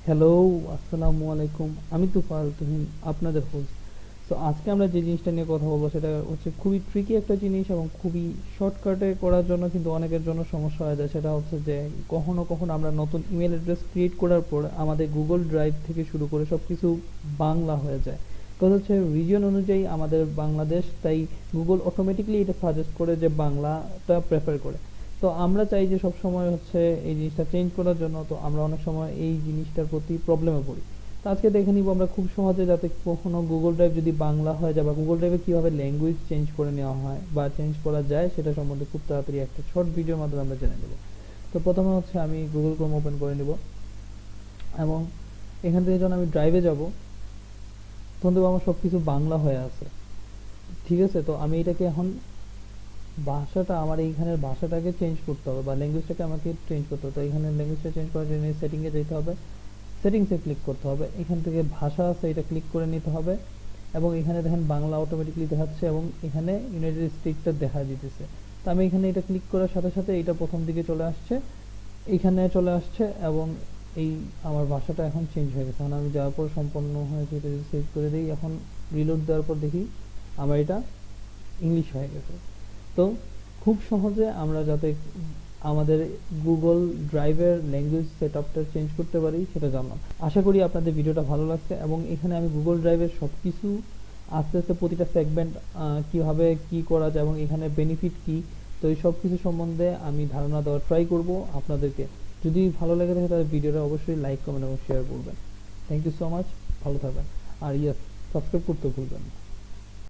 Hello, আসসালামু আলাইকুম। আমি তুফাইল তুহিন, আপনাদের হোস্ট। সো আজকে আমরা যে জিনিসটা নিয়ে কথা বলবো সেটা হচ্ছে খুবই ট্রিকি একটা জিনিস এবং খুবই শর্টকাটে করার জন্য কিন্তু অনেকের জন্য সমস্যা হয়ে যায়। সেটা হচ্ছে যে কখনো কখনো আমরা নতুন ইমেল অ্যাড্রেস ক্রিয়েট করার পর আমাদের গুগল ড্রাইভ থেকে শুরু করে সব কিছু বাংলা হয়ে যায়। কথা হচ্ছে রিজিয়ন অনুযায়ী আমাদের বাংলাদেশ, তাই গুগল অটোমেটিকলি এটা সাজেস্ট করে যে বাংলাটা প্রেফার করে। তো আমরা চাই যে সব সময় হচ্ছে এই জিনিসটা চেঞ্জ করার জন্য, তো আমরা অনেক সময় এই জিনিসটার প্রতি প্রবলেমে পড়ি। তো আজকে দেখে নিব আমরা খুব সহজে, যাতে কখনো গুগল ড্রাইভ যদি বাংলা হয়ে যায় বা গুগল ড্রাইভে কীভাবে ল্যাঙ্গুয়েজ চেঞ্জ করে নেওয়া হয় বা চেঞ্জ করা যায় সেটা সম্বন্ধে খুব তাড়াতাড়ি একটা শর্ট ভিডিওর মাধ্যমে আমরা জেনে নেব। তো প্রথমে হচ্ছে আমি গুগল ক্রোম ওপেন করে নেব এবং এখান থেকে যখন আমি ড্রাইভে যাব তখন দেখবো আমার সব কিছু বাংলা হয়ে আছে। ঠিক আছে, তো আমি এটাকে এখন ভাষাটা, আমার এইখানের ভাষাটাকে চেঞ্জ করতে হবে বা ল্যাঙ্গুয়েজটাকে আমাকে চেঞ্জ করতে হবে। তো এখানে ল্যাঙ্গুয়েজটা চেঞ্জ করার জন্য সেটিংয়ে যেতে হবে, সেটিংসে ক্লিক করতে হবে, এখান থেকে ভাষা আছে এটা ক্লিক করে নিতে হবে এবং এখানে দেখেন বাংলা অটোমেটিকলি দেখাচ্ছে এবং এখানে ইউনাইটেড স্টেটটা দেখা দিতেছে। তো আমি এখানে এটা ক্লিক করার সাথে সাথে এটা প্রথম দিকে চলে আসছে, এইখানে চলে আসছে এবং এই আমার ভাষাটা এখন চেঞ্জ হয়ে গেছে। এখন আমি যাওয়ার পর সম্পন্ন হয়েছে, এটা যদি সেভ করে দিই, এখন রিলোড দেওয়ার পর দেখি আমার এটা ইংলিশ হয়ে গেছে। তো খুব সহজে আমরা যাতে আমাদের গুগল ড্রাইভের ল্যাঙ্গুয়েজ সেটআপটা চেঞ্জ করতে পারি সেটা জানলাম। আশা করি আপনাদের ভিডিওটা ভালো লাগছে এবং এখানে আমি গুগল ড্রাইভের সব কিছু আস্তে আস্তে প্রতিটা সেগমেন্ট কীভাবে কী করা যায় এবং এখানে বেনিফিট কী, তো এই সব কিছু সম্বন্ধে আমি ধারণা দেওয়ার ট্রাই করব আপনাদেরকে। যদি ভালো লাগে থাকে তাহলে ভিডিওটা অবশ্যই লাইক কমেন্ট এবং শেয়ার করবেন। থ্যাংক ইউ সো মাচ, ভালো থাকবেন। আর ইয়েস, সাবস্ক্রাইব করতে ভুলবেন না।